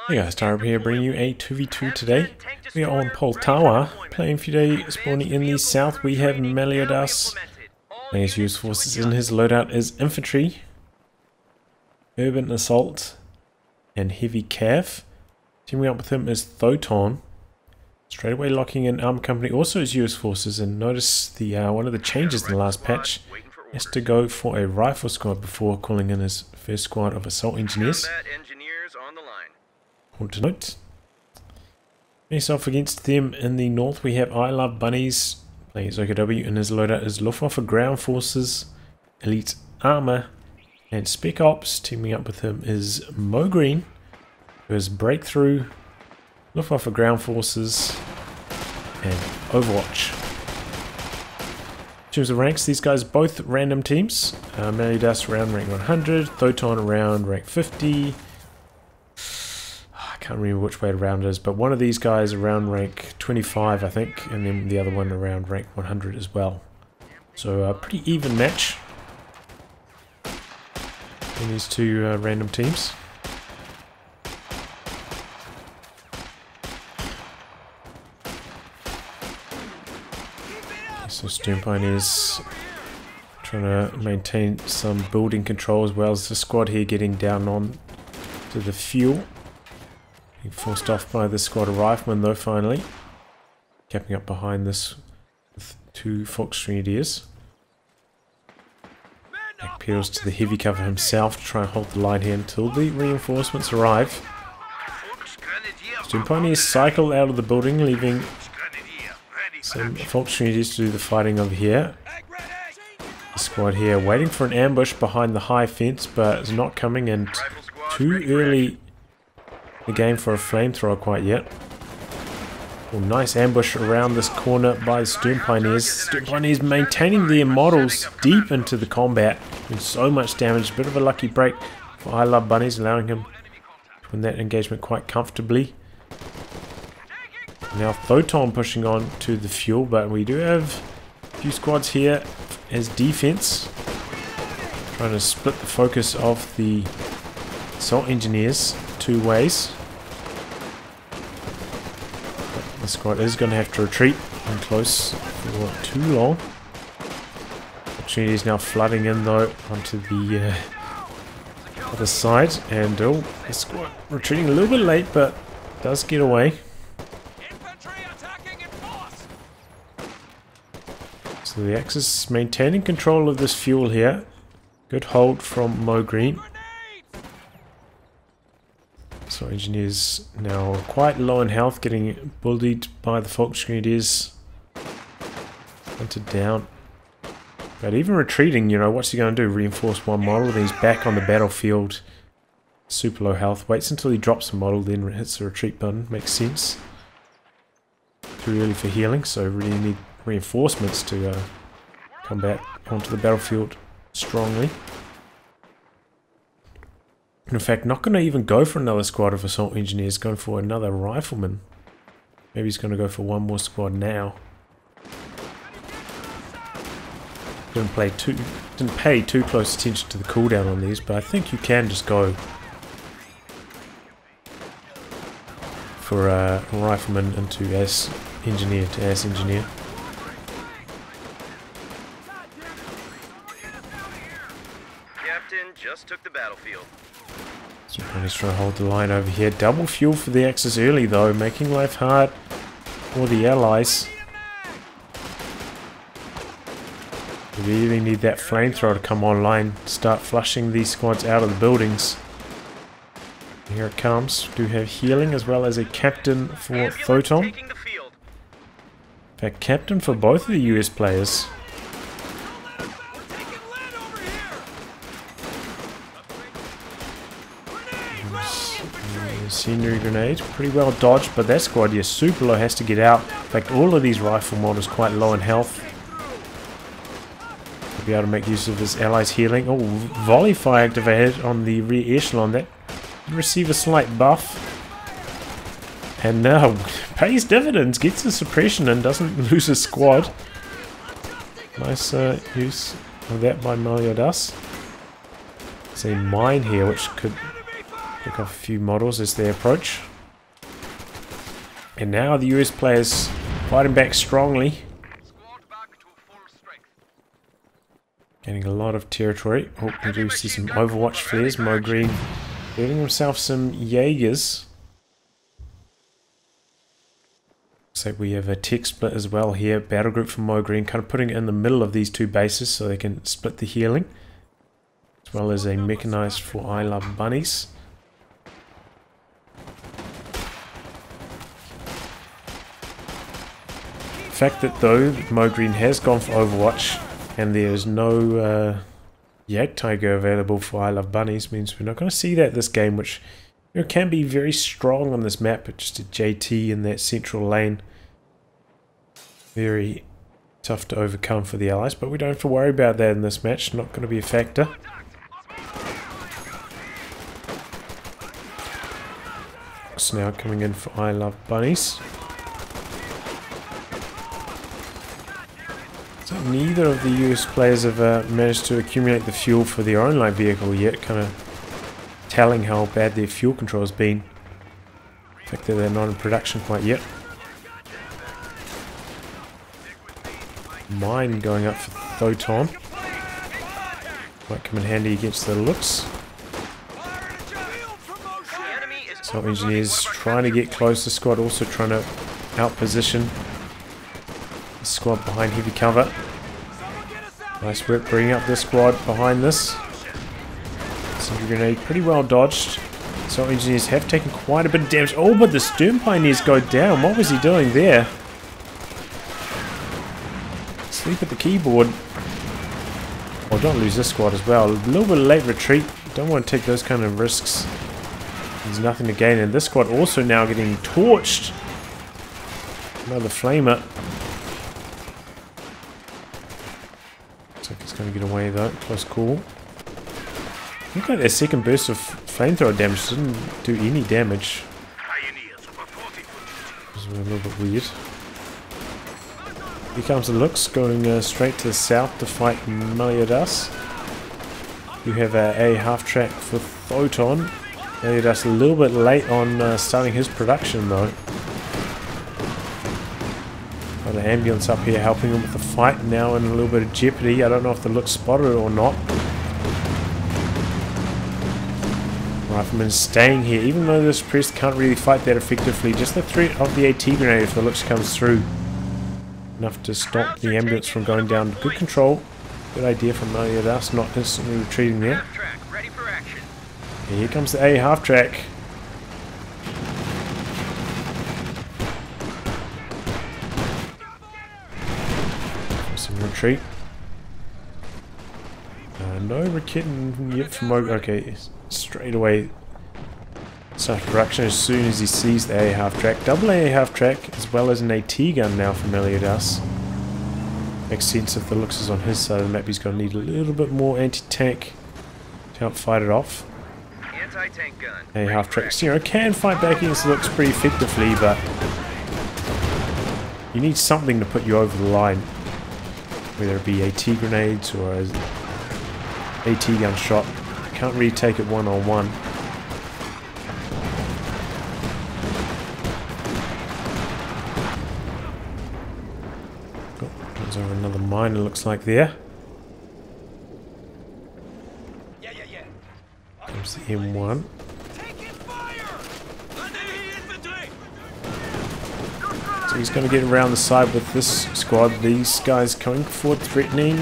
Hey guys, Tyrup here, bringing you a 2v2 today. We are on Poltawa, playing Fude, spawning in the south. We have Meliodas, playing his US forces, and his loadout is infantry, urban assault, and heavy cav. Teaming up with him is Thoton, straight away locking in Armor Company, also his US forces, and notice the one of the changes in the last patch is to go for a rifle squad before calling in his first squad of assault engineers. Want to note. Face off against them in the north, we have I Love Bunnies playing his OKW, and his loadout is Luftwaffe Ground Forces, Elite Armor, and Spec Ops. Teaming up with him is Mogreen, who has Breakthrough, Luftwaffe Ground Forces, and Overwatch. In terms of ranks, these guys are both random teams. Meliodas around rank 100, Thoton around rank 50. Can't remember which way around it is, but one of these guys around rank 25, I think, and then the other one around rank 100 as well. So a pretty even match in these two random teams. So Stern Pioneers trying to maintain some building control, as well as the squad here getting down on to the fuel. Being forced off by the squad of riflemen though, finally. Capping up behind this with two Volksgrenadiers. Backpedals to the heavy cover himself to try and hold the line here until the reinforcements arrive. Stern Pioneers cycle out of the building, leaving some Volksgrenadiers to do the fighting over here. The squad here waiting for an ambush behind the high fence, but it's not coming, and too early the game for a flamethrower quite yet. Well, nice ambush around this corner by the Stern Pioneers. Stern Pioneers maintaining their models deep into the combat, and so much damage. Bit of a lucky break for I Love Bunnies, allowing him to win that engagement quite comfortably. Now Thoton pushing on to the fuel, but we do have a few squads here as defense, trying to split the focus of the assault engineers two ways. The squad is going to have to retreat in close for too long. Opportunity is now flooding in though onto the other side, and the squad retreating a little bit late, but does get away. So the Axis maintaining control of this fuel here. Good hold from Mogreen. So engineers now quite low in health, getting bullied by the Volksgrenadiers. Hunted down. But even retreating, you know, what's he going to do? Reinforce one model, then he's back on the battlefield. Super low health. Waits until he drops a model, then hits the retreat button. Makes sense. Too early for healing, so really need reinforcements to come back onto the battlefield strongly. In fact, not going to even go for another squad of assault engineers, going for another rifleman. Maybe he's going to go for one more squad now. Didn't pay too close attention to the cooldown on these, but I think you can just go for a rifleman into as engineer to as engineer. Captain just took the battlefield. So he's trying to hold the line over here. Double fuel for the Axis early though, making life hard for the Allies. We really need that flamethrower to come online, start flushing these squads out of the buildings. Here it comes. We do have healing as well as a captain for Thoton. In fact, captain for both of the US players. Scenery grenade, pretty well dodged, but that squad here super low, has to get out. In fact, all of these rifle models quite low in health. To be able to make use of his allies healing. Oh, volley fire activated on the rear echelon. That receive a slight buff, and now pays dividends, gets the suppression and doesn't lose his squad. Nice use of that by Meliodas. There's a mine here which could Pick off a few models as they approach. And now the US players fighting back strongly. Getting a lot of territory. Oh, we do see some Overwatch flares. Mo Green building himself some Jaegers. Looks like we have a tech split as well here. Battle group from Mo Green, kind of putting it in the middle of these two bases so they can split the healing. As well as a mechanized for I Love Bunnies. The fact that though Mo Green has gone for Overwatch and there's no Jagdtiger available for I Love Bunnies means we're not going to see that this game, which can be very strong on this map, but just a JT in that central lane. Very tough to overcome for the allies, but we don't have to worry about that in this match, not going to be a factor. So now coming in for I Love Bunnies. So neither of the US players have managed to accumulate the fuel for their own light vehicle yet, kind of telling how bad their fuel control has been. The fact that they're not in production quite yet. Mine going up for Thoton. Might come in handy against the looks. So Engineers trying to get close. The squad also trying to outposition the squad behind heavy cover. Nice work bringing up this squad behind this. Sentry grenade pretty well dodged. So Engineers have taken quite a bit of damage. Oh, but the Sturm Pioneers go down. What was he doing there? Sleep at the keyboard. Oh, don't lose this squad as well. A little bit of late retreat. Don't want to take those kind of risks. There's nothing to gain. And this squad also now getting torched. Another flamer. Looks like it's going to get away though. Close call. Look like their second burst of flamethrower damage didn't do any damage. This is a little bit weird. Here comes the Lux going straight to the south to fight Meliodas. You have a half-track for Thoton. Meliodas a little bit late on starting his production though. Got an ambulance up here helping him with the fight, now in a little bit of jeopardy. I don't know if the Lux spotted it or not. Rifleman staying here, even though this priest can't really fight that effectively. Just the threat of the AT grenade if the Lux comes through. Enough to stop the ambulance from going down. Good control. Good idea from Meliodas, not instantly retreating there. And here comes the A half-track. Some retreat. No Rakitten yet from Mo. Okay, straight away start production as soon as he sees the A half-track. Double A half-track as well as an AT gun now for Meliodas. Makes sense if the Lux is on his side of the map. He's going to need a little bit more anti-tank to help fight it off. Anti-tank gun. A half-track can fight back against the Lux pretty effectively, but you need something to put you over the line. Whether it be AT grenades or an AT gun shot. You can't really take it one-on-one. Over another mine, it looks like there. Comes the M1. So he's going to get around the side with this squad. These guys coming forward, threatening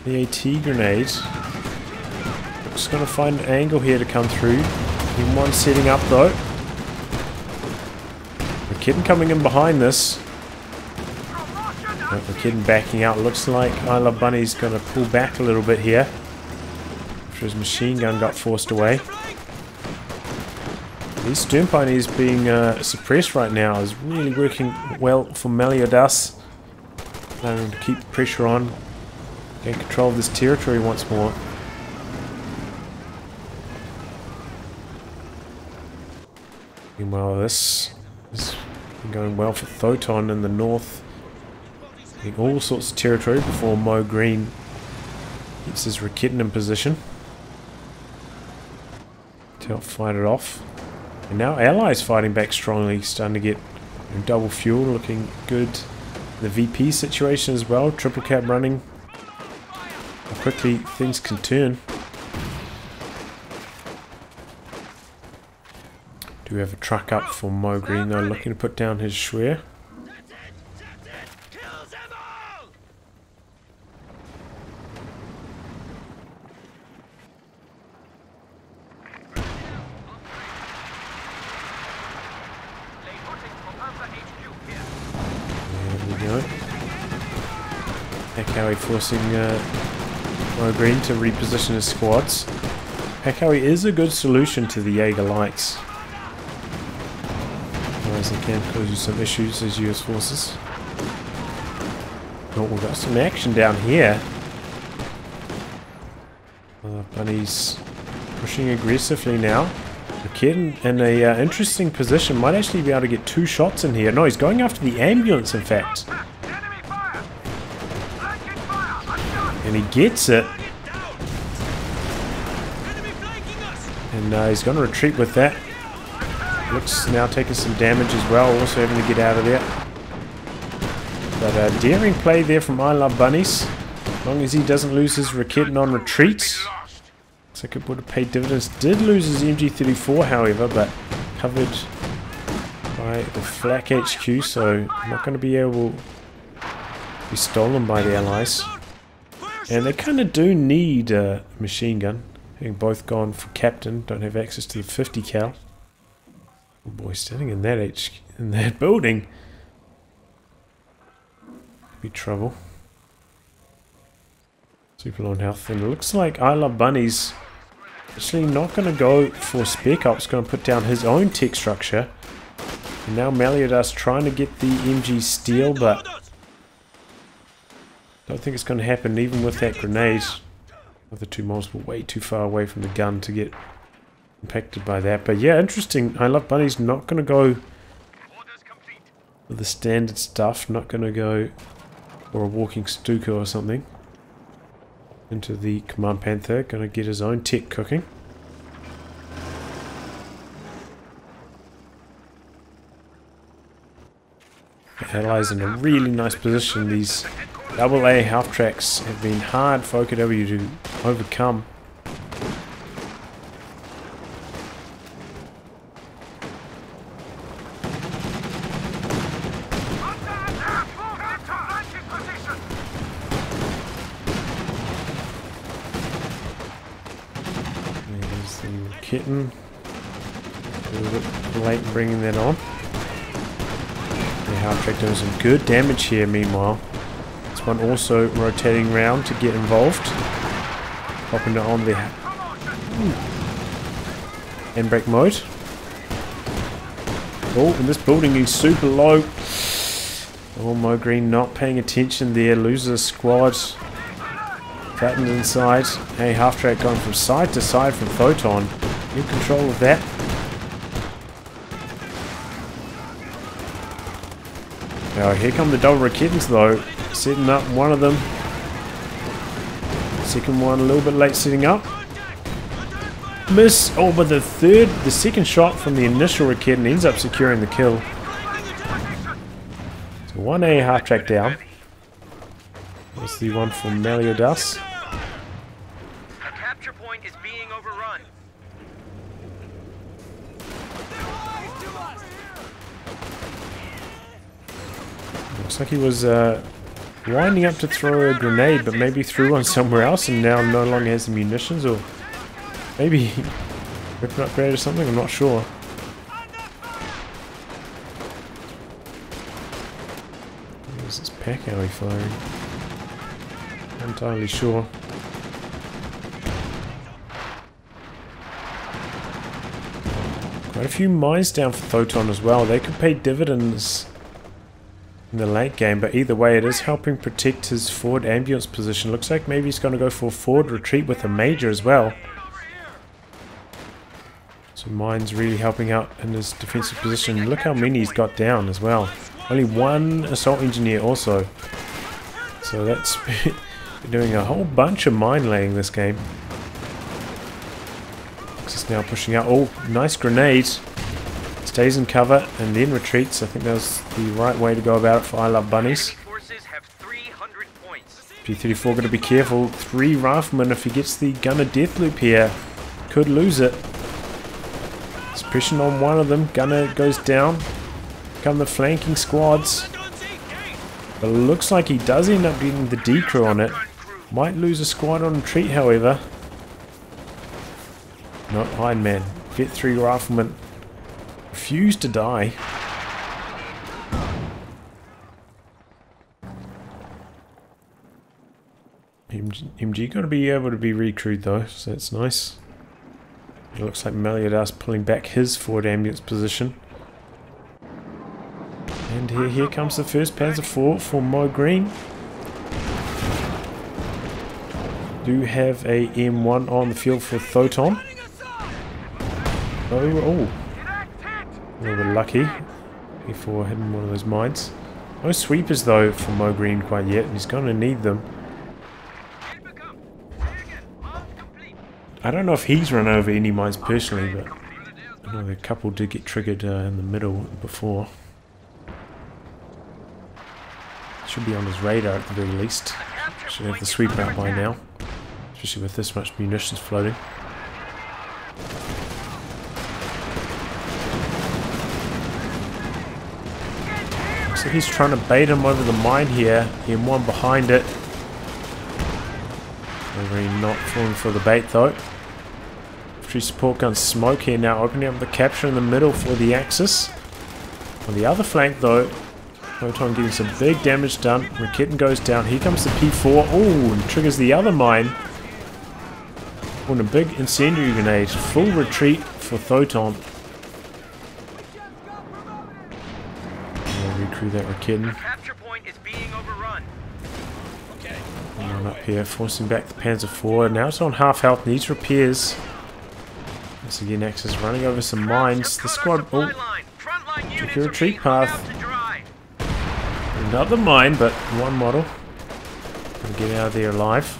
the AT grenade. Just going to find an angle here to come through. M1 setting up though. The kitten coming in behind this. The kid backing out. Looks like I Love Bunny's going to pull back a little bit here after his machine gun got forced away. These Sturm Pioneers being suppressed right now is really working well for Meliodas. To keep the pressure on, gain control of this territory once more. Meanwhile, this has been going well for Thoton in the north. All sorts of territory before Mo Green gets his Rakitten in position. to help fight it off. And now Allies fighting back strongly, starting to get double fuel, looking good. The VP situation as well, triple cap running. How quickly things can turn. Do we have a truck up for Mo Green though, looking to put down his Schwer. Pakawi forcing Mo Green to reposition his squads. Pakawi is a good solution to the Jaeger lights. Otherwise they can cause you some issues as US forces. Oh, we've got some action down here. Bunny's pushing aggressively now. The kid in a interesting position, might actually be able to get 2 shots in here. No, he's going after the ambulance in fact. And he gets it. And he's going to retreat with that. Looks now taking some damage as well, also having to get out of there. But daring play there from I Love Bunnies. As long as he doesn't lose his Raketin on retreat. Looks like it would have paid dividends. Did lose his MG34 however, but covered by the Flak HQ, so not going to be able to be stolen by the Allies. And they kind of do need a machine gun. Having both gone for captain, don't have access to the 50 cal. Oh boy, standing in that building. Be trouble. Super low on health, and it looks like I Love Bunnies actually not going to go for Spec Ops, going to put down his own tech structure. And now Meliodas trying to get the MG steel, but don't think it's going to happen even with that grenade. The two mods were way too far away from the gun to get impacted by that. But yeah, interesting. I Love Bunny's not going to go with the standard stuff. Not going to go for a walking Stuka or something. Into the Command Panther. Going to get his own tech cooking. The Allies in a really nice position. These AA half tracks have been hard for OKW to overcome. There's the kitten. A little bit late bringing that on. The half track doing some good damage here meanwhile. One also rotating round to get involved. Popping it on the handbrake mode. Oh, and this building is super low. Oh, Mo Green not paying attention there. Loses a squad. Flattened inside. Hey, half track going from side to side from Photon. In control of that. Now, here come the double Raketins though. Setting up one of them. Second one a little bit late setting up. Miss. Oh, but the second shot from the initial Raketin ends up securing the kill. So 1A half track down. That's the one from Meliodas. The capture point is being overrun. Looks like he was winding up to throw a grenade, but maybe threw one somewhere else and now no longer has the munitions, or maybe weapon upgrade or something, I'm not sure. Where's this Pakawi firing? Not entirely sure. Quite a few mines down for Photon as well. They could pay dividends in the late game, but either way it is helping protect his forward ambulance position. Looks like maybe he's going to go for a forward retreat with a major as well. So mine's really helping out in his defensive position. Look how many he's got down as well. Only one assault engineer also. So that's doing a whole bunch of mine laying this game. He's He's now pushing out. Oh, nice grenade. Stays in cover and then retreats. I think that was the right way to go about it for I Love Bunnies. P-34 going to be careful. 3 riflemen if he gets the gunner death loop here. Could lose it. Suppression on one of them. Gunner goes down. Come the flanking squads. But it looks like he does end up getting the decrew on it. Might lose a squad on retreat, however. Not Iron Man. Vet 3 riflemen refuse to die. MG going to be able to be recrewed though, so that's nice. It looks like Meliodas pulling back his forward ambulance position. And here comes the first Panzer IV for Mo Green. Do have a M1 on the field for Thoton. Oh, a little bit lucky before hitting one of those mines. No sweepers though for Mo Green quite yet, and he's going to need them. I don't know if he's run over any mines personally, but I know a couple did get triggered in the middle before. Should be on his radar at the very least. Should have the sweep out by now, especially with this much munitions floating. Looks like he's trying to bait him over the mine here. M1 behind it. Really not falling for the bait though. Infantry support gun smoke here now, opening up the capture in the middle for the Axis. On the other flank though, Photon getting some big damage done. Raketen goes down. Here comes the P4. Oh, and triggers the other mine. On a big incendiary grenade. Full retreat for Thoton. We'll recrew that Raketen. Capture point is being overrun. One up here, forcing back the Panzer IV. Now it's on half health, needs repairs. Once again, Axis running over some mines. The squad. Oh, took a retreat path. Another mine, but one model. Gonna get out of there alive.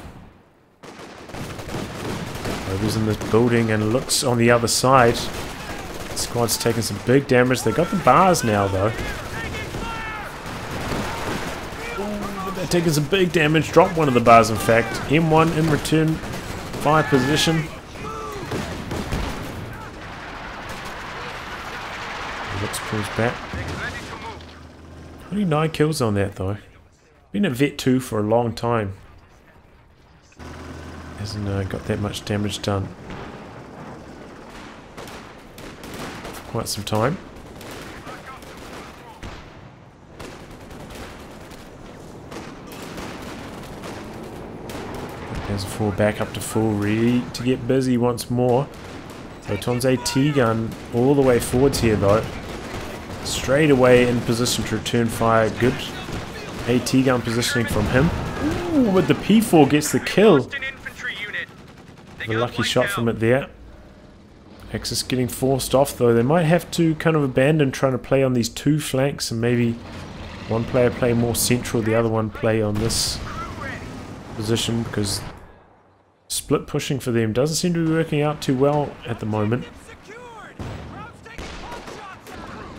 Rover's in this building and looks on the other side. The squad's taking some big damage. They got the bars now, though. They're taking some big damage. Dropped one of the bars, in fact. M1 in return. Fire position. Looks pulls back. 29 kills on that though. Been a Vet 2 for a long time. Hasn't got that much damage done. For quite some time. There's a 4 back up to full, ready to get busy once more. Photon's AT gun all the way forwards here though. Straight away in position to return fire. Good AT gun positioning from him. Ooh, but the P4 gets the kill. A lucky shot from it there. Axis getting forced off though. They might have to kind of abandon trying to play on these 2 flanks and maybe one player play more central, the other one play on this position, because split pushing for them doesn't seem to be working out too well at the moment.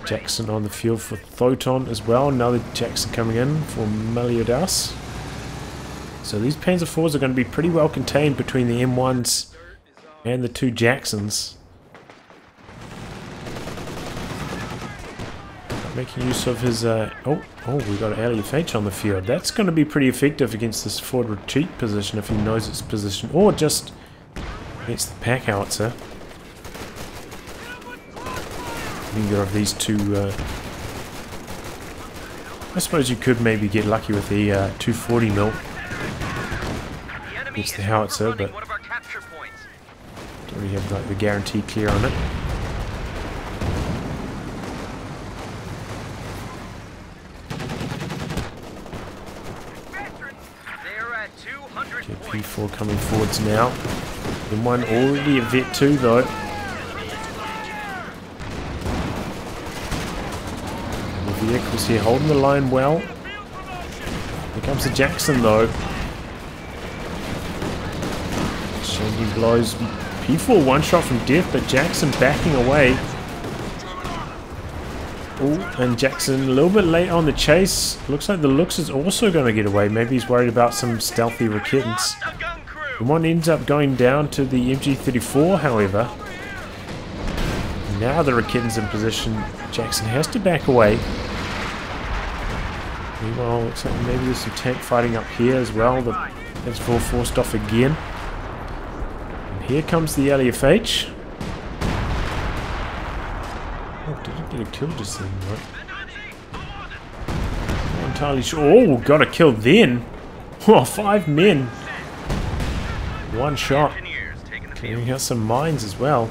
Jackson on the field for Thoton as well. Another Jackson coming in for Meliodas. So these Panzer IVs are going to be pretty well contained between the M1s and the 2 Jacksons. Making use of his... oh, we got LFH on the field. That's going to be pretty effective against this forward retreat position if he knows its position. Or just against the pack howitzer. Neither of these 2... I suppose you could maybe get lucky with the 240mm against the howitzer, but don't really have like the guarantee clear on it. Okay, P4 coming forwards now. M1 already a Vet 2 though. The vehicles here holding the line well. Here comes the Jackson though. Changing blows. P4 one shot from death, but Jackson backing away. Oh, and Jackson a little bit late on the chase. Looks like the Lux is also going to get away. Maybe he's worried about some stealthy Rakitans. One ends up going down to the MG34, however. Now the Rakitans in position. Jackson has to back away. Meanwhile, looks like maybe there's some tank fighting up here as well. That's full forced off again. And here comes the LEFH. Oh, did it get a kill just then? Right? Not entirely sure. Oh, got a kill then. Oh, 5 men. One shot. Clearing out some mines as well.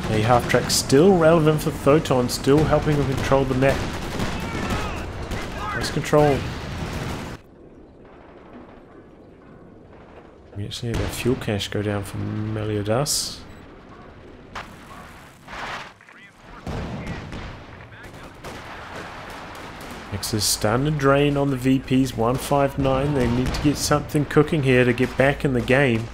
A half-track still relevant for Photon, still helping him control the map. Let's control. We actually had a fuel cache go down from Meliodas. Next is starting to drain on the VPs 159. They need to get something cooking here to get back in the game.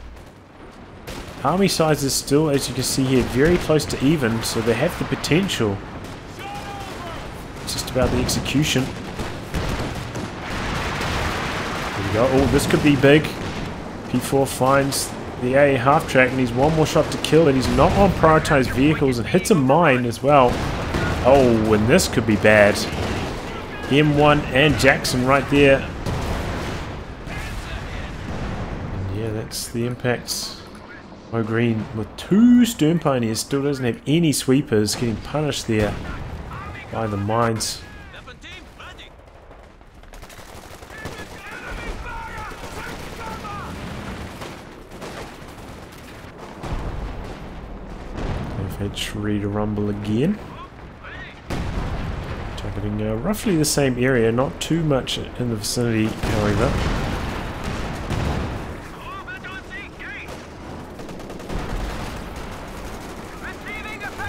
Army size is still, as you can see here, very close to even, so they have the potential. It's just about the execution. There we go. Oh, this could be big. P4 finds the A half-track and he's one more shot to kill it. He's not on prioritized vehicles and hits a mine as well. Oh, and this could be bad. M1 and Jackson right there. And yeah, that's the impacts. Green with 2 Stern Pioneers still doesn't have any sweepers, getting punished there by the mines. FH ready to rumble again. Targeting roughly the same area, not too much in the vicinity, however.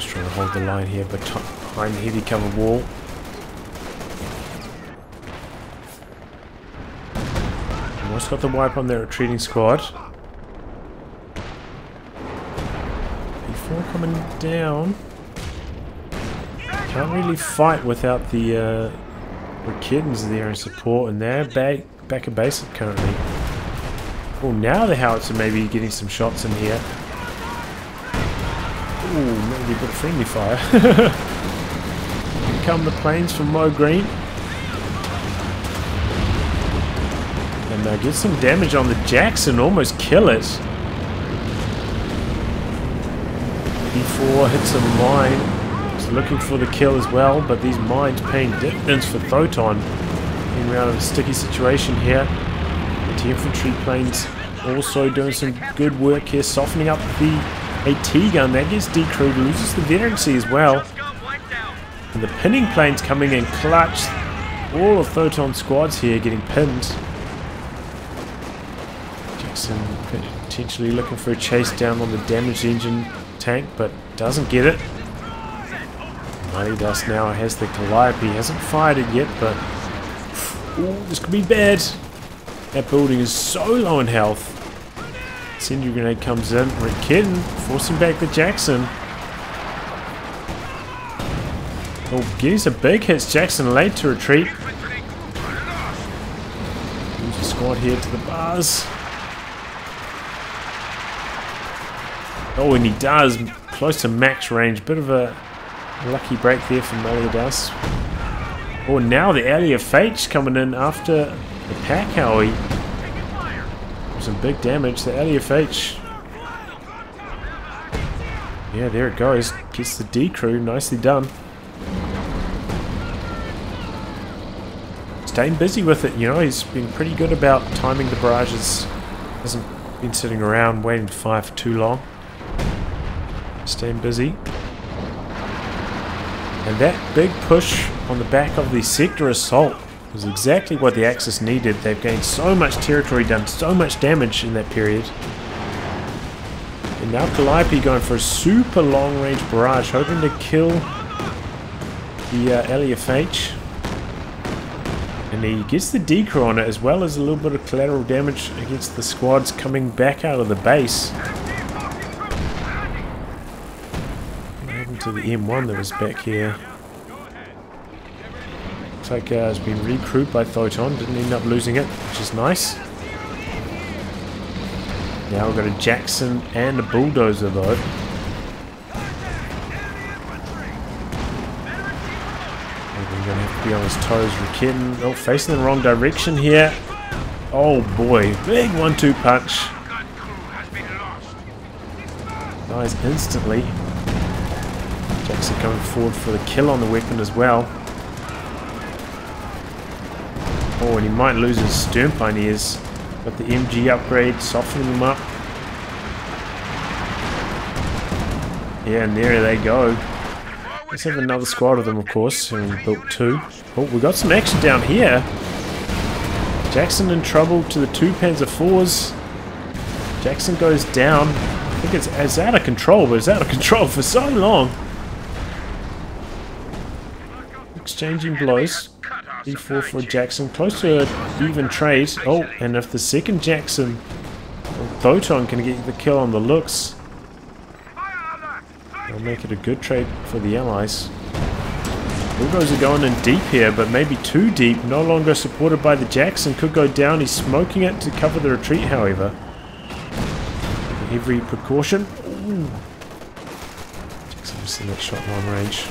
Trying to hold the line here behind the heavy cover wall. Almost got the wipe on their retreating squad. P4 coming down. Can't really fight without the Rakitans there in support, and they're back at base currently. Oh, now the howitzer may be getting some shots in here. Ooh, maybe a bit of friendly fire. Here come the planes from Mo Green. And they'll get some damage on the Jackson, almost kill it. P4 hits a mine. He's looking for the kill as well, but these mines paying dividends for Photon. Getting out of a sticky situation here. The infantry planes also doing some good work here, softening up the AT gun. That gets decrewed, loses the veterancy as well. And the pinning planes coming in clutch. All of Photon's squads here getting pinned. Jackson potentially looking for a chase down on the damaged engine tank, but doesn't get it. Mighty Dust now has the Calliope. He hasn't fired it yet, but ooh, this could be bad. That building is so low in health. Incendiary grenade comes in. Rakitin forcing back the Jackson. Oh, gives a big hit. Jackson late to retreat. Moves the squad here to the bars. Oh, and he does. Close to max range. Bit of a lucky break there from Meliodas. Oh, now the LEFH coming in after the pack Howie. Some big damage. The LEFH. Yeah, there it goes. Gets the D crew. Nicely done. Staying busy with it, you know. He's been pretty good about timing the barrages. Hasn't been sitting around waiting to fire for too long. Staying busy. And that big push on the back of the sector assault was exactly what the Axis needed. They've gained so much territory, done so much damage in that period. And now Calliope going for a super long range barrage, hoping to kill the LEFH. And he gets the decro on it, as well as a little bit of collateral damage against the squads coming back out of the base. What happened to the M1 that was back here? Looks like it's been recruited by Photon. Didn't end up losing it, which is nice. Now we've got a Jackson and a Bulldozer though. We're going to have to be on his toes. Rakitin, oh, facing the wrong direction here. Oh boy, big 1-2 punch. Dies instantly. Jackson coming forward for the kill on the weapon as well. Oh, and he might lose his stern pioneers. Got the MG upgrade, softening them up. Yeah, and there they go. Let's have another squad of them, of course, and built 2. Oh, we got some action down here. Jackson in trouble to the 2 Panzer IVs. Jackson goes down. I think it's out of control, but it's out of control for so long. Exchanging blows. D4 for Jackson, close to an even trade. Oh, and if the second Jackson, Photon can get the kill on the looks, they'll make it a good trade for the Allies. Bulldozer going in deep here, but maybe too deep. No longer supported by the Jackson. Could go down. He's smoking it to cover the retreat, however. Every precaution. Ooh. Jackson missing that shot long range.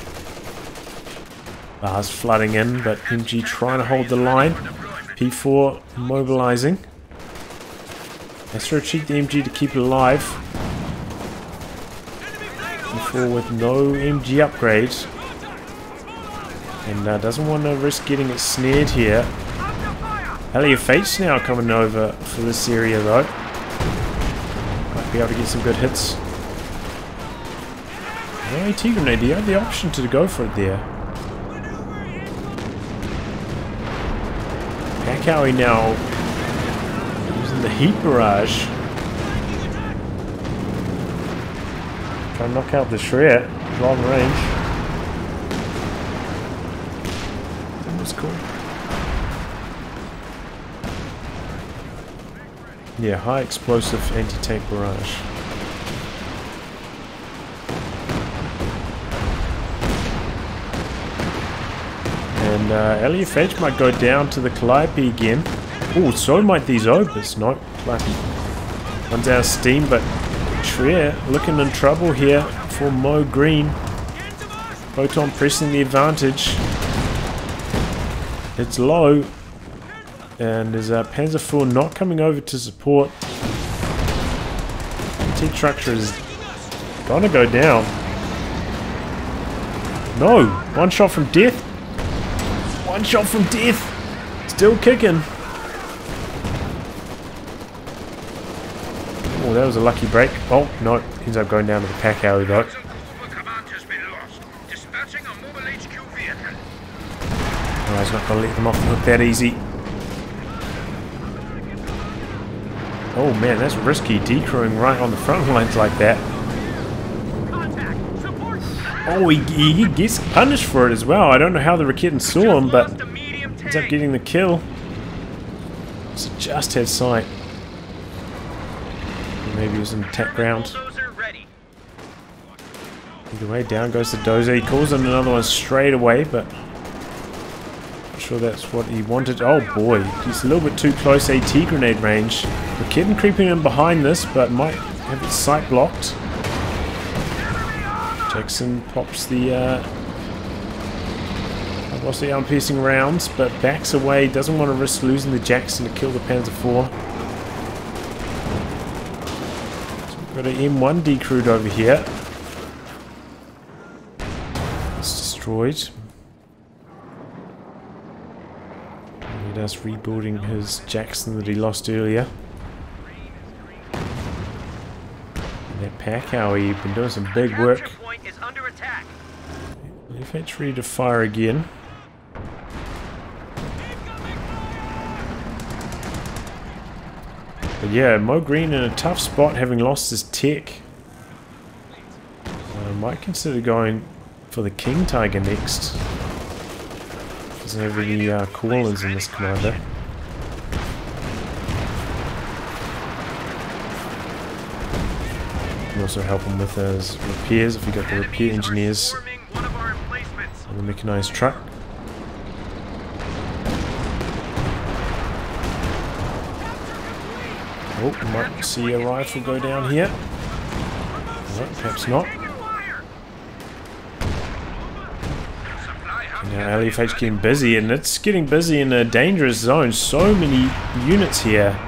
Bars flooding in, but MG trying to hold the line. P4 mobilizing. Has to retreat the MG to keep it alive. P4 with no MG upgrades. And doesn't want to risk getting it snared here. Hellier Fate's now coming over for this area though. Might be able to get some good hits. No AT grenade, you have the option to go for it there. Pakawi now using the heat barrage. Trying to knock out the Shred. Long range. That was cool. Yeah, high explosive anti-tank barrage. And LEFH might go down to the Calliope again. Oh, so might these Obus. No, Calliope runs out of steam, but Trier looking in trouble here for Mo Green. Photon pressing the advantage. It's low. And there's a Panzer IV not coming over to support. T-Tructure is gonna go down. No! One shot from death. One shot from death. Still kicking. Oh, that was a lucky break. Oh, no. Ends up going down to the pack alley though. Oh, he's not going to let them off the hook that easy. Oh man, that's risky, decrewing right on the front lines like that. Oh, he gets punished for it as well. I don't know how the Rakitin saw him, but ends up getting the kill. So just had sight. Maybe he was in attack ground. Either way, down goes the Dozer. He calls in another one straight away, but not sure that's what he wanted. Oh boy, he's a little bit too close AT grenade range. Rakitin creeping in behind this, but might have its sight blocked. Jackson pops the lost the arm-piercing rounds, but backs away. Doesn't want to risk losing the Jackson to kill the Panzer IV. So we've got an M1 decrewed over here. It's destroyed. And us rebuilding his Jackson that he lost earlier. That Pakawi, you've been doing some big work. LEFH ready to fire again. But yeah, Mo Green in a tough spot, having lost his tech. Might consider going for the King Tiger next. Doesn't have any call-ins in this commander. Can also help him with his repairs if we got the repair engineers on the mechanized truck. Oh, we might see a rifle go down here. No, perhaps not. And now LFH getting busy, and it's getting busy in a dangerous zone. So many units here.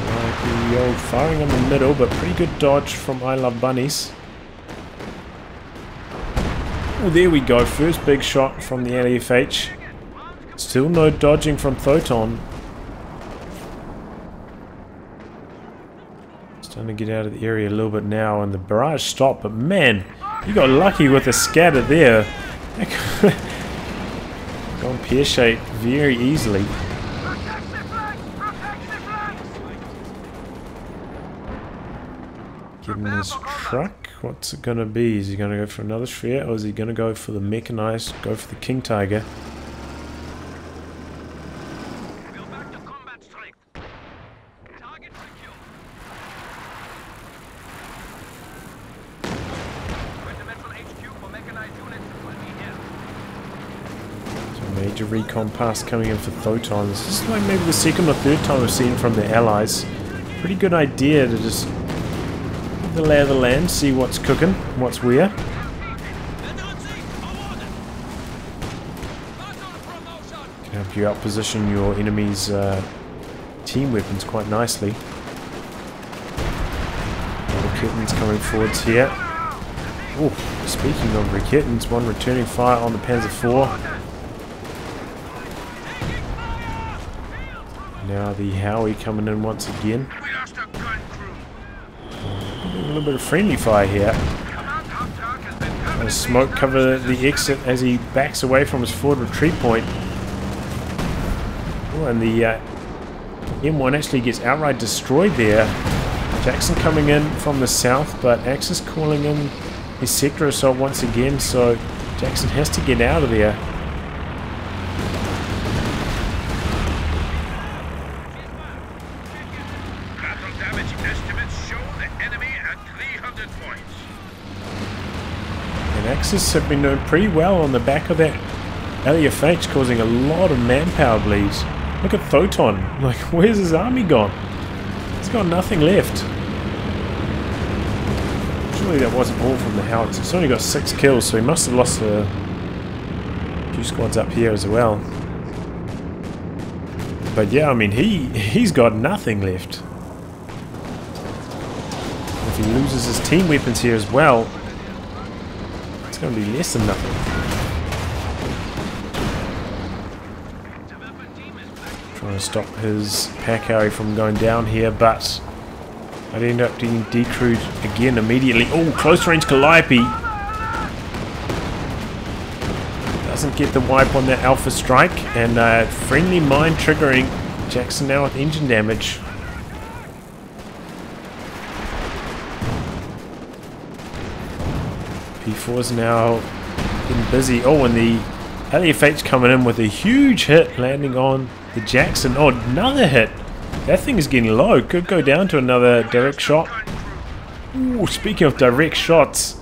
Like the old firing in the middle, but pretty good dodge from I Love Bunnies. Oh, there we go. First big shot from the LFH. Still no dodging from Thoton. Starting to get out of the area a little bit now, and the barrage stopped, but man, you got lucky with the scatter there. Gone pear-shaped very easily. Getting his truck. What's it gonna be? Is he gonna go for another Shred, or is he gonna go for the mechanized, go for the King Tiger? Major recon pass coming in for Thoton. This is like maybe the second or third time we've seen from the allies. Pretty good idea to just get the lay of the land, see what's cooking, what's where. Can help you outposition your enemy's team weapons quite nicely. Raketans coming forwards here. Oh, speaking of Raketans, one returning fire on the Panzer IV. Now the Howie coming in once again. A little bit of friendly fire here. Smoke cover the exit as he backs away from his forward retreat point. Oh, and the M1 actually gets outright destroyed there. Jackson coming in from the south, but Axis calling in his sector assault once again, so Jackson has to get out of there. Axis have been doing pretty well on the back of that LFH, causing a lot of manpower bleeds. Look at Thoton. Like, where's his army gone? He's got nothing left. Surely that wasn't all from the Howitzer. He's only got 6 kills, so he must have lost a few squads up here as well. But yeah, I mean, he's got nothing left. If he loses his team weapons here as well, going to be less than nothing. Trying to stop his pack Harry from going down here, but I'd end up getting decrewed again immediately. Oh, close range Calliope doesn't get the wipe on that Alpha strike, and friendly mine triggering Jackson now with engine damage. P4's now getting busy. Oh, and the LFH coming in with a huge hit, landing on the Jackson. Oh, another hit. That thing is getting low. Could go down to another direct shot. Ooh, speaking of direct shots,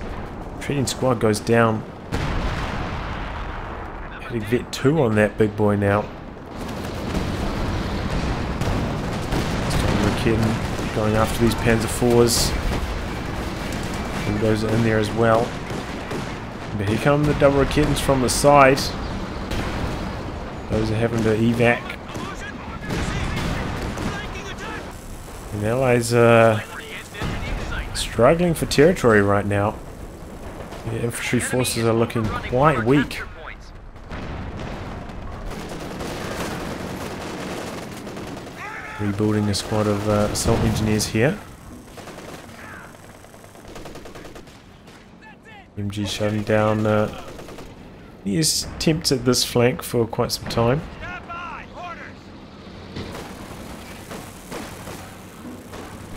Trading Squad goes down. Hitting Vet 2 on that big boy now. Raketten going after these Panzer IVs. Those are in there as well. But here come the double Rakettens from the side. Those are having to evac. And the Allies are struggling for territory right now. The infantry forces are looking quite weak. Rebuilding a squad of assault engineers here. MG shutting down his attempts at this flank for quite some time.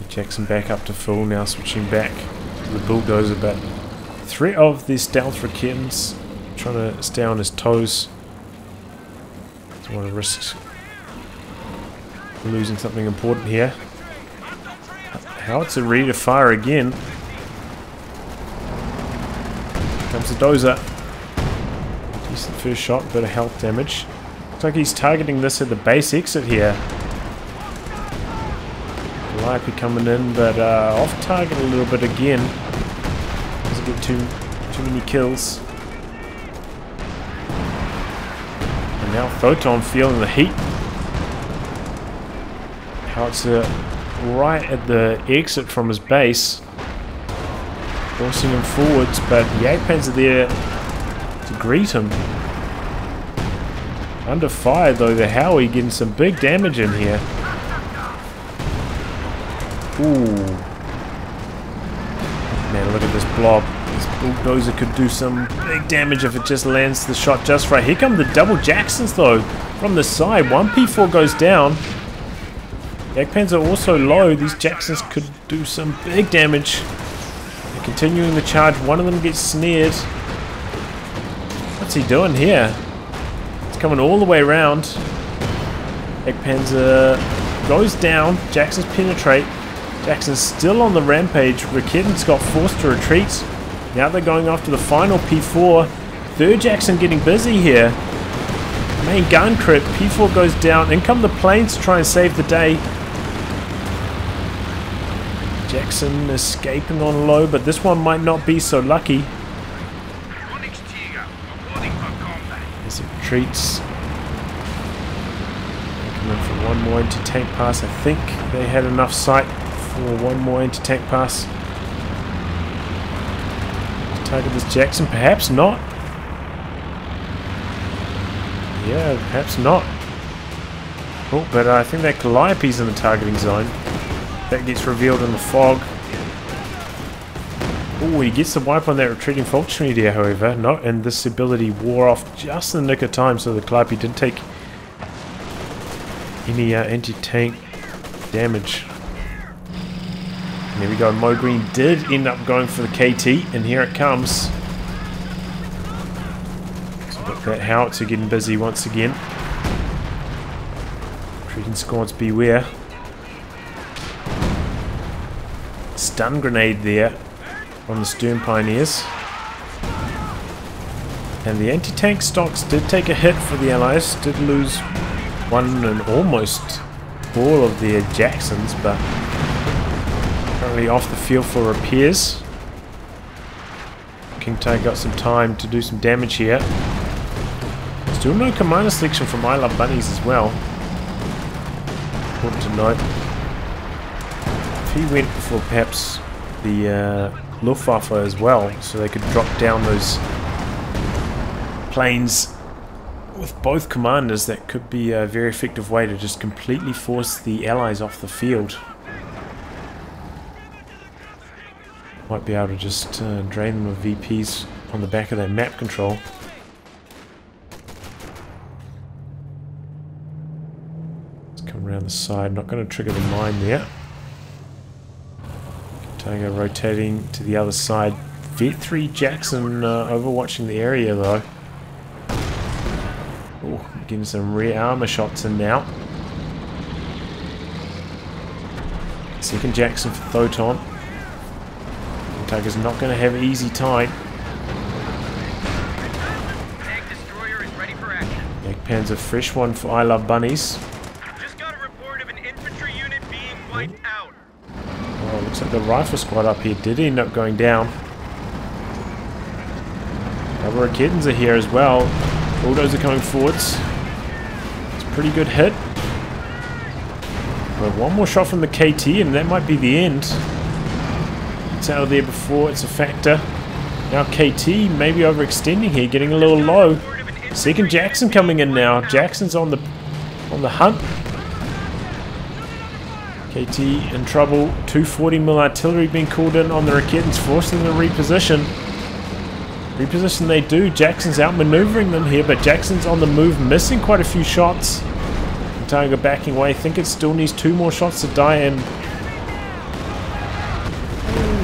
Jackson back up to full, now switching back to the Bulldozer, but 3 of the stealth Rakettens trying to stay on his toes. Don't want to risk losing something important here. Howitzer ready to fire again. Comes the dozer. Decent first shot, bit of health damage. Looks like he's targeting this at the base exit here. Calliope coming in, but off target a little bit again. Doesn't get too many kills. And now Photon feeling the heat. Howitzer right at the exit from his base, forcing him forwards, but Jagdpanzer are there to greet him. Under fire though, the Howie getting some big damage in here. Ooh. Man, look at this blob. This bulldozer could do some big damage if it just lands the shot just right. Here come the double Jacksons though, from the side. One P4 goes down. Jagdpanzer also low. These Jacksons could do some big damage. They're continuing the charge. One of them gets snared. What's he doing here? It's coming all the way around. Jagdpanzer goes down. Jacksons penetrate. Jackson's still on the rampage. Raketins got forced to retreat. Now they're going after the final P4. Third Jackson getting busy here. Main gun crit. P4 goes down. In come the planes to try and save the day. Jackson escaping on low, but this one might not be so lucky. As it retreats. Coming for one more anti-tank pass. I think they had enough sight for one more anti-tank pass. Target this Jackson, perhaps not. Yeah, perhaps not. Oh, but I think that Calliope's in the targeting zone. That gets revealed in the fog. Oh, he gets the wipe on that retreating Falchion there, however. No, and this ability wore off just in the nick of time, so the Calliope didn't take any anti-tank damage. And there we go. Mo Green did end up going for the KT, and here it comes. So got that Howitzer getting busy once again. Retreating squads beware. Stun grenade there from the Stern Pioneers. And the anti-tank stocks did take a hit for the Allies, did lose one and almost all of their Jacksons, but currently off the field for repairs. King Tiger got some time to do some damage here. Still no commander selection from I Love Bunnies as well. Important to note. If he went for perhaps the Luftwaffe as well, so they could drop down those planes with both commanders, that could be a very effective way to just completely force the Allies off the field. Might be able to just drain them of VPs on the back of that map control. Let's come around the side, not going to trigger the mine there. Tiger rotating to the other side. Vet 3 Jackson overwatching the area though. Oh, getting some rear armor shots in now. Second Jackson for Photon. Tiger's not going to have an easy time. Tank destroyer is ready for action. Jagdpanzer fresh one for I Love Bunnies. Just got a report of an infantry unit being wiped out. Oh, looks like the rifle squad up here did end up going down. Double Raketins are here as well. Bulldozer coming forwards. It's a pretty good hit. But one more shot from the KT and that might be the end. It's out of there before it's a factor. Now KT maybe overextending here, getting a little low. Second Jackson coming in now. Jackson's on the hunt. KT in trouble. 240mm artillery being called in on the Raketins, forcing them to reposition. Reposition they do. Jackson's outmaneuvering them here, but Jackson's on the move, missing quite a few shots. Tiger backing away. I think it still needs 2 more shots to die in.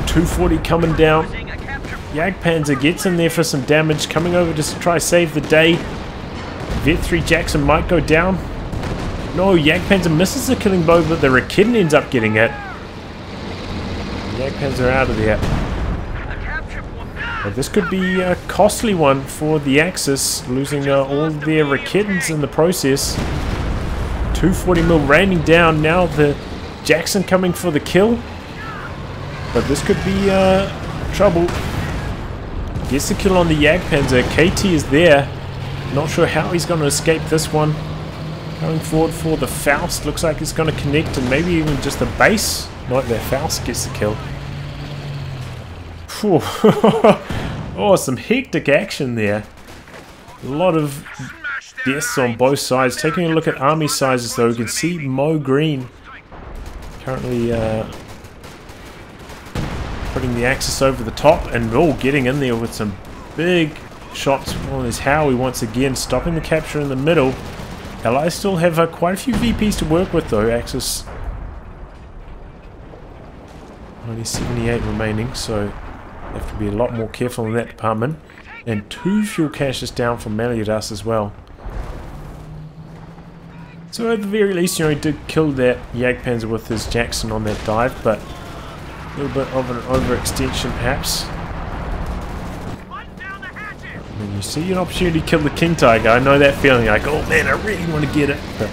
240 coming down. Jagdpanzer gets in there for some damage, coming over to try save the day. Vet 3 Jackson might go down. No, Jagdpanzer misses the killing blow, but the Rakitten ends up getting it. Jagdpanzer are out of there. But this could be a costly one for the Axis, losing all their Rakittens in the process. 240mm raining down, now the Jackson coming for the kill. But this could be trouble. Gets the kill on the Jagdpanzer. KT is there. Not sure how he's going to escape this one. Going forward for the Faust. Looks like it's going to connect, and maybe even just the base. Not the Faust gets the kill. Oh, some hectic action there. A lot of deaths on both sides. Taking a look at army sizes though, you can see Mo Green currently putting the Axis over the top, and getting in there with some big shots on his Howie once again, stopping the capture in the middle. Allies still have quite a few VPs to work with though. Axis only 78 remaining, so have to be a lot more careful in that department. And 2 fuel caches down from Meliodas as well. So at the very least, you know, he did kill that Jagdpanzer with his Jackson on that dive, but a little bit of an overextension perhaps. When you see an opportunity to kill the King Tiger, I know that feeling like, oh man, I really want to get it. But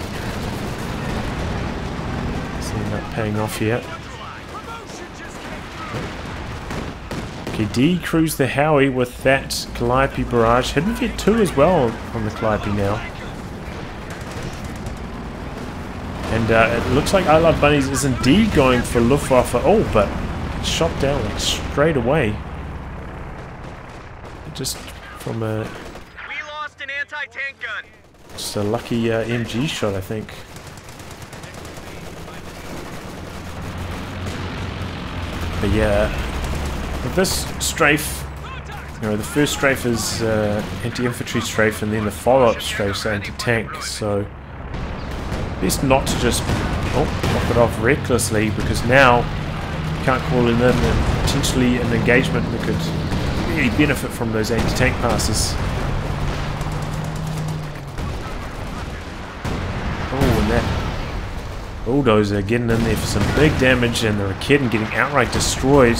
it's not paying off yet. Okay, decrews the Howie with that Calliope barrage. Hidden Vet 2 as well on the Calliope now. And it looks like I Love Bunnies is indeed going for Luftwaffe. Oh, but it's shot down like straight away. Just from a... We lost an anti-tank gun. Just a lucky MG shot, I think. But yeah... With this strafe, you know, the first strafe is anti-infantry strafe, and then the follow-up strafe is anti-tank, so best not to just knock it off recklessly, because now you can't call in and potentially an engagement that could really benefit from those anti-tank passes. Oh, and that bulldozer getting in there for some big damage, and the Rakitten getting outright destroyed.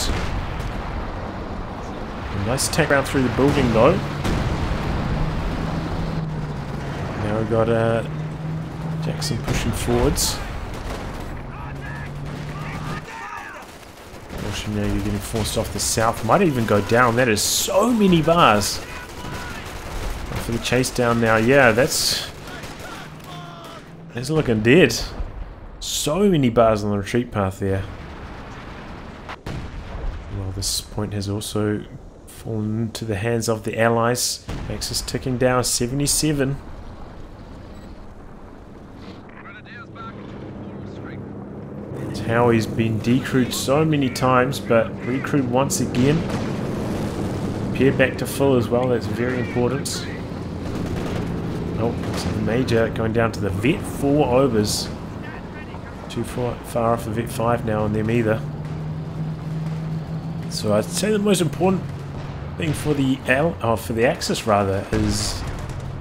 Nice tank round through the building though. Now we've got Jackson pushing forwards. Unfortunately, you're getting forced off the south. Might even go down. That is so many bars. For the chase down now. Yeah, that's looking dead. So many bars on the retreat path there. Well, this point has also fallen into the hands of the Allies. Axis ticking down, 77. Howie's been decrewed so many times, but recrewed once again. Paired back to full as well, that's very important. Oh, it's the Major going down to the Vet 4 overs. Too far off the Vet 5 now on them either. So I'd say the most important thing for the Axis rather is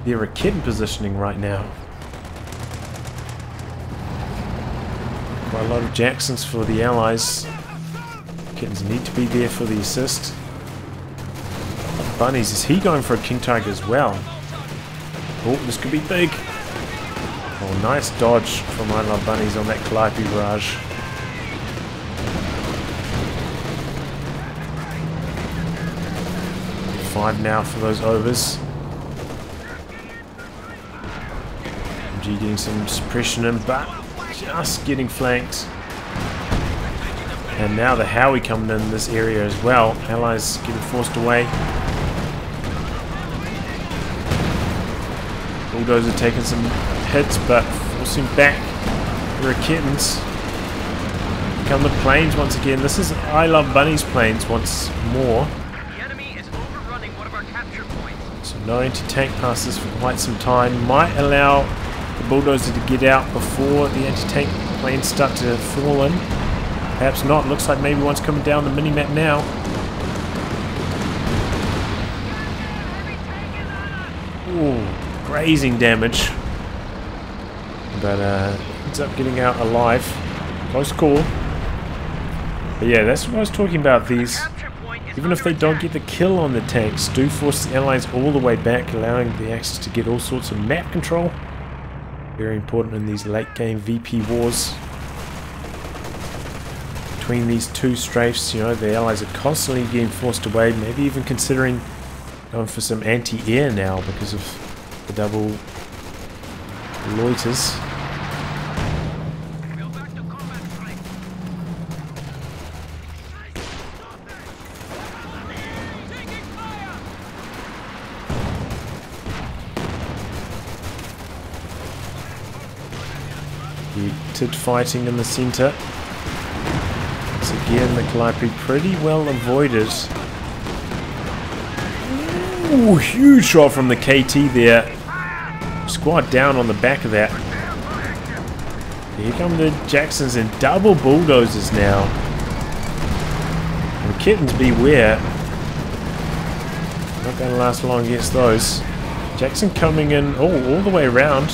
their Rakitten positioning right now. Quite a lot of Jacksons for the Allies. Kittens need to be there for the assist. Bunnies, is he going for a King Tiger as well? Oh, this could be big. Oh, nice dodge from I Love Bunnies on that Calliope barrage. Five now for those overs. MG getting some suppression in, but just getting flanked. And now the Howie coming in this area as well. Allies getting forced away. Bulldozer taking some hits, but forcing back the Rakittens. Come the planes once again. This is I Love Bunnies planes once more. So no anti-tank passes for quite some time. Might allow the Bulldozer to get out before the anti-tank planes start to fall in. Perhaps not. Looks like maybe one's coming down the mini-map now. Ooh, grazing damage. But ends up getting out alive. Close call. But yeah, that's what I was talking about. These, even if they don't get the kill on the tanks, do force the allies all the way back, allowing the Axis to get all sorts of map control. Very important in these late game VP wars. Between these two strafes, you know, the allies are constantly getting forced away, maybe even considering going for some anti-air now because of the double loiters. Heated fighting in the center. Once again, the Calliope pretty well avoided. Ooh, huge shot from the KT there. Squad down on the back of that. Here come the Jacksons and double bulldozers now. And kittens beware. Not going to last long against those. Jackson coming in, all the way around.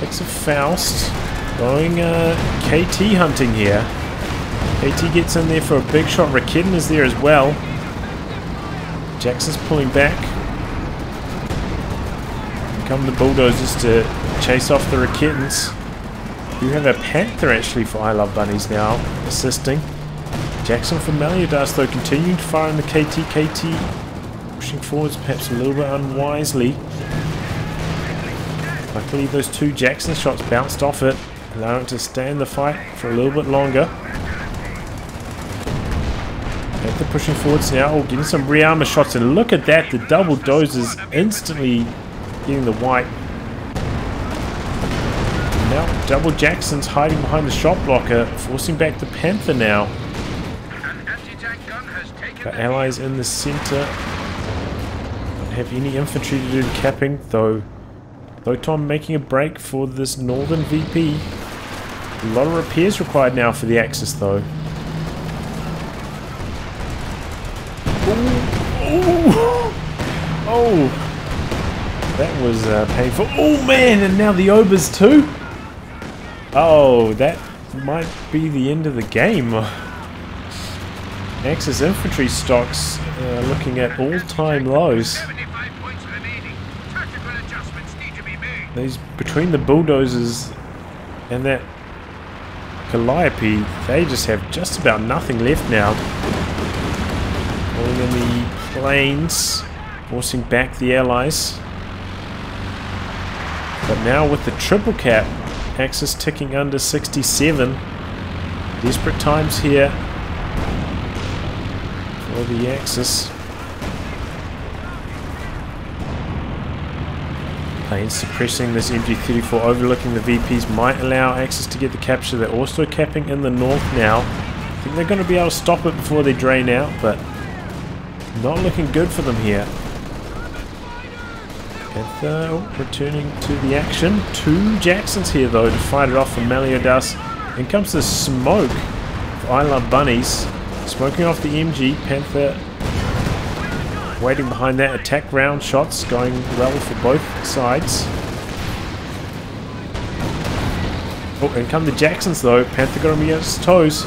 Takes a Faust. Going KT hunting here. KT gets in there for a big shot. Rakitten is there as well. Jackson's pulling back. Here come the bulldozers to chase off the Rakittens. You have a Panther actually for I Love Bunnies now, assisting. Jackson for Meliodas though continuing to fire on the KT. KT pushing forwards perhaps a little bit unwisely. Luckily those two Jackson shots bounced off it, allowing it to stay in the fight for a little bit longer. Panther pushing forwards now, getting some rearmor shots, and look at that, the double dozers instantly getting the wipe. Now double Jackson's hiding behind the shot blocker, forcing back the Panther now. The allies in the center don't have any infantry to do the capping, though Photon making a break for this northern VP. A lot of repairs required now for the Axis though. Oh, that was painful. Oh man, and now the Obers too? Oh, that might be the end of the game. Axis infantry stocks looking at all-time lows. These, between the bulldozers and that Calliope, they just have just about nothing left now. Pulling in the planes, forcing back the allies. But now with the triple cap, Axis ticking under 67. Desperate times here for the Axis. Planes suppressing this MG34, overlooking the VPs, might allow Axis to get the capture. They're also capping in the north now. I think they're going to be able to stop it before they drain out, but not looking good for them here. Panther returning to the action. Two Jacksons here though to fight it off from Meliodas. In comes the smoke for I Love Bunnies. Smoking off the MG. Panther waiting behind that. Attack round shots going well for both sides. Oh, and come the Jacksons though. Panther got him against his toes.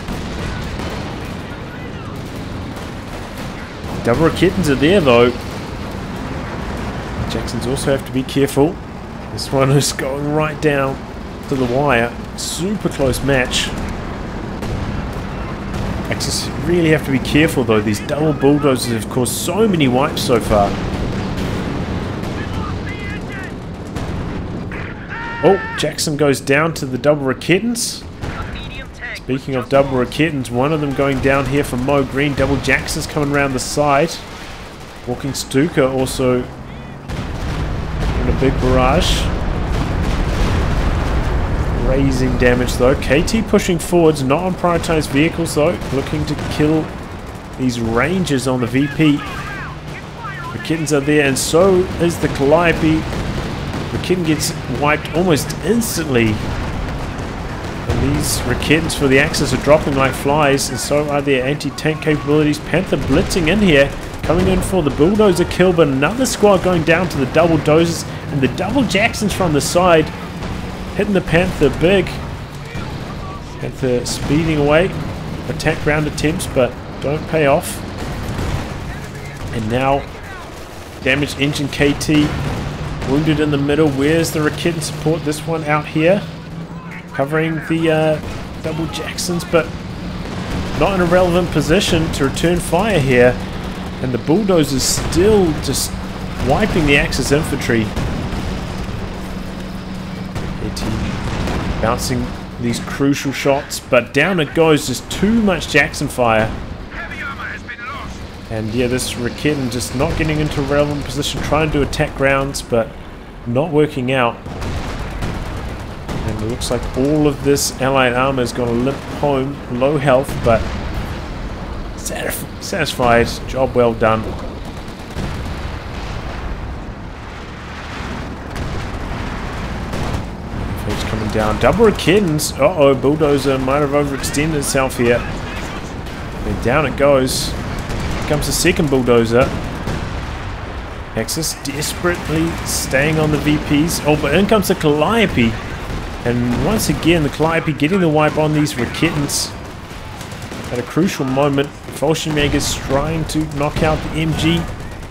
Double Rakittens are there though. Jacksons also have to be careful. This one is going right down to the wire. Super close match. Axis really have to be careful though. These double bulldozers have caused so many wipes so far. Oh, Jackson goes down to the double Rakittens. Speaking of double Rakittens, one of them going down here for Mo Green. Double Jackson's coming around the side. Walking Stuka also in a big barrage. Raising damage though. KT pushing forwards, not on prioritized vehicles though. Looking to kill these Rangers on the VP. The Kittens are there, and so is the Calliope. The Kitten gets wiped almost instantly. And these Rakittens for the Axis are dropping like flies, and so are their anti-tank capabilities. Panther blitzing in here. coming in for the bulldozer kill, but another squad going down to the double dozers and the double Jacksons from the side, hitting the Panther big. Panther speeding away, attack ground attempts, but don't pay off. And now, damaged engine KT, wounded in the middle. Where's the Rakitten support? This one out here, covering the double Jacksons, but not in a relevant position to return fire here. And the bulldozers still just wiping the Axis infantry. KT bouncing these crucial shots, but down it goes. Just too much Jackson fire. And yeah, this Rakitten just not getting into a relevant position, trying to attack grounds, but not working out. And it looks like all of this allied armor is going to limp home, low health, but satisfied. Job well done. Phage coming down. Double Rakettens. Uh-oh, bulldozer might have overextended itself here. And down it goes. Here comes the second bulldozer. Axis desperately staying on the VPs. Oh, but in comes the Calliope. And once again, the Calliope getting the wipe on these Rakettens. At a crucial moment, Fallschirmjäger's trying to knock out the MG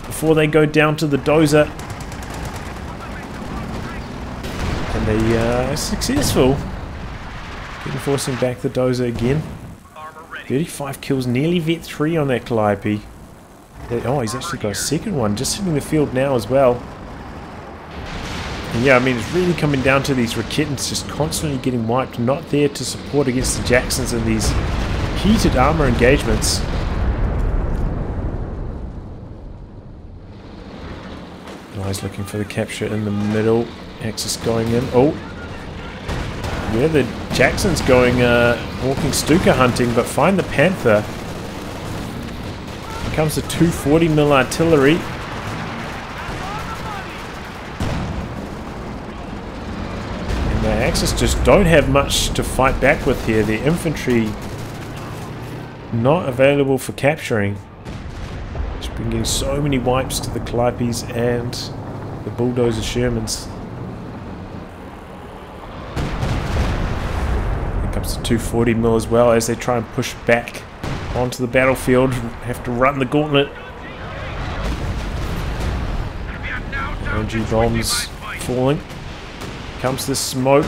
before they go down to the dozer. And they are successful. Forcing back the dozer again. 35 kills, nearly vet 3 on that Calliope. Oh, he's actually got a second one, just hitting the field now as well. And yeah, I mean, it's really coming down to these Rakettens just constantly getting wiped, not there to support against the Jacksons in these heated armor engagements. Guys looking for the capture in the middle. Axis going in. Oh, yeah, the Jackson's going walking Stuka hunting, but find the Panther. Here comes the 240mm artillery. And the Axis just don't have much to fight back with here. The infantry not available for capturing. Just been getting so many wipes to the Calliopes and the bulldozer Shermans. Here comes the 240mm as well as they try and push back onto the battlefield. Have to run the gauntlet. LG bombs falling. Comes the smoke.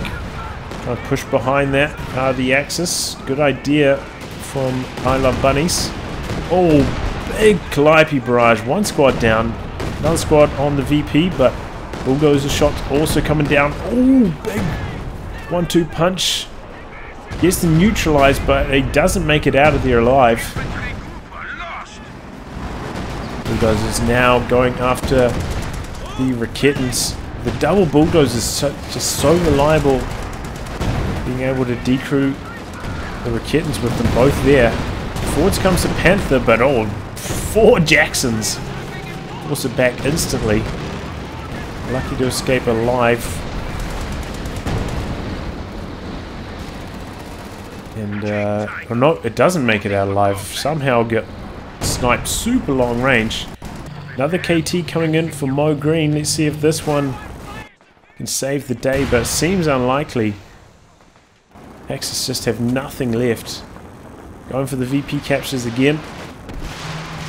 Trying to push behind that. The Axis. Good idea from I Love Bunnies. Oh, big Calliope barrage. One squad down. Another squad on the VP, but bulldozer shots also coming down. Oh, big 1-2 punch. Gets them neutralized, but he doesn't make it out of there alive. Bulldozers now going after the Rakettens. The double bulldozer is just so reliable, being able to decrew the Rakettens with them both there. Forwards comes the Panther, but oh, 4 Jacksons. Also back instantly. Lucky to escape alive. And, or no, it doesn't make it out alive. Somehow get sniped super long range. Another KT coming in for Mo Green. Let's see if this one can save the day, but it seems unlikely. Axis just have nothing left. Going for the VP captures again.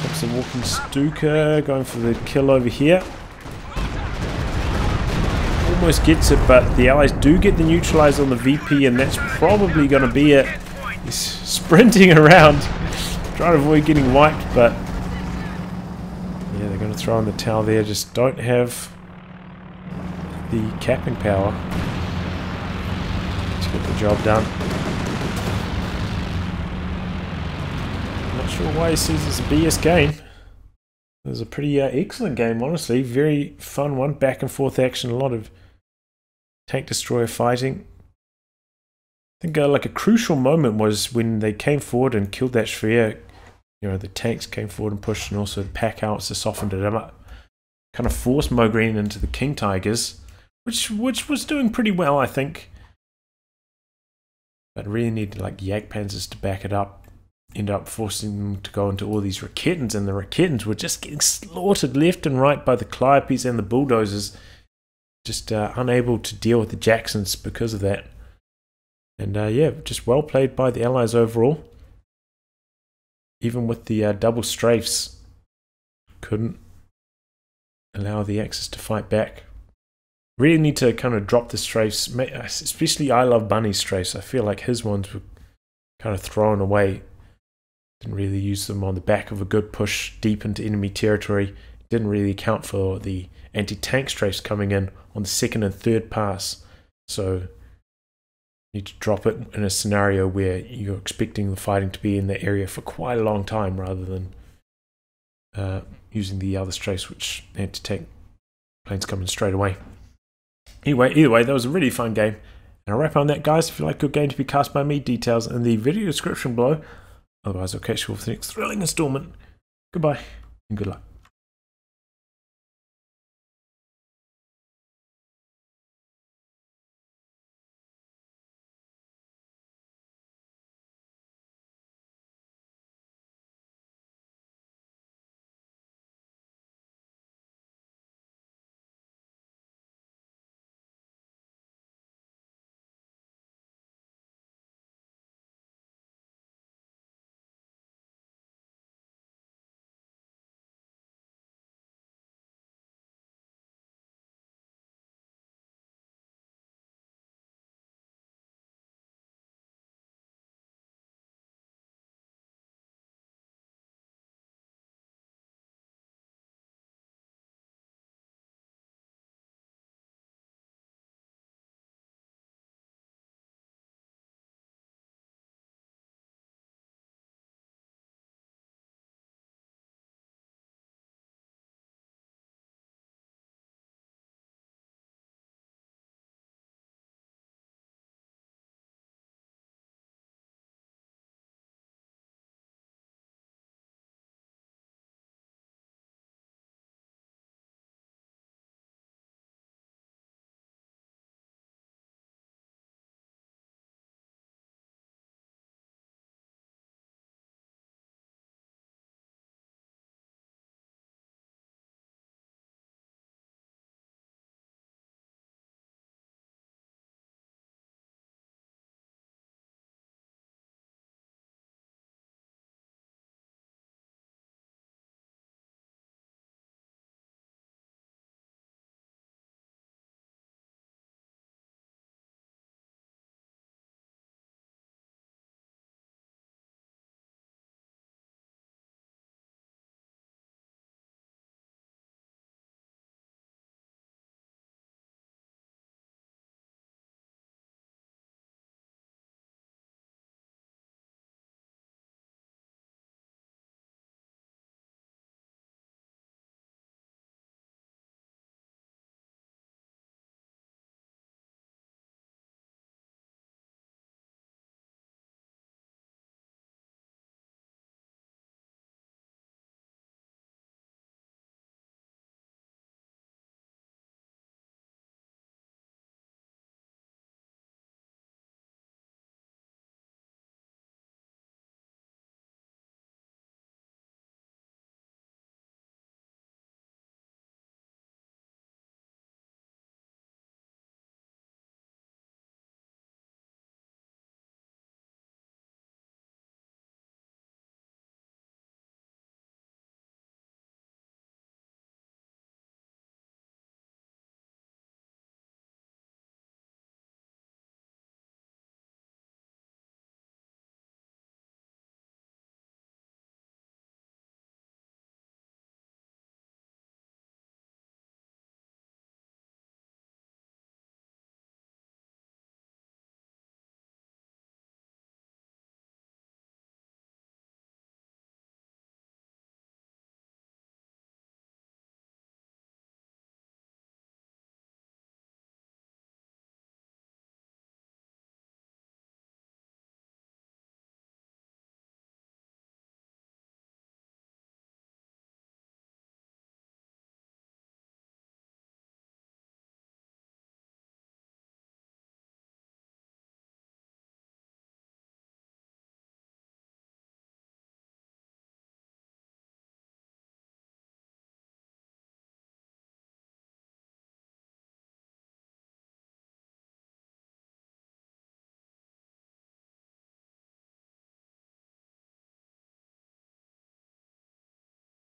Comes the walking Stuka, going for the kill over here. Almost gets it, but the allies do get the neutralize on the VP, and that's probably going to be it. He's sprinting around, trying to avoid getting wiped, but yeah, they're going to throw in the towel there. Just don't have the capping power to get the job done. Not sure why he sees this as a BS game. It was a pretty excellent game, honestly. Very fun one, back and forth action, a lot of tank destroyer fighting. I think like a crucial moment was when they came forward and killed that Schwer. You know, the tanks came forward and pushed, and also the pack outs to softened it up. Kind of forced Mo Green into the King Tigers, which was doing pretty well, I think. But really needed like Jagdpanzers to back it up. ended up forcing them to go into all these Raketans, and the Raketans were just getting slaughtered left and right by the Calliopes and the Bulldozers, just unable to deal with the Jacksons because of that. And yeah, just well played by the Allies overall. Even with the double strafes, couldn't allow the Axis to fight back. Really need to kind of drop the strafes, especially I Love Bunny's strafes. I feel like his ones were kind of thrown away. Didn't really use them on the back of a good push deep into enemy territory. Didn't really account for the anti-tank strafes coming in on the second and third pass. So you need to drop it in a scenario where you're expecting the fighting to be in the area for quite a long time, rather than using the other strafes, which anti-tank planes coming straight away. Anyway, either way, that was a really fun game. And I'll wrap on that, guys. If you'd like your game to be cast by me, details in the video description below. Otherwise, I'll catch you for the next thrilling installment. Goodbye and good luck.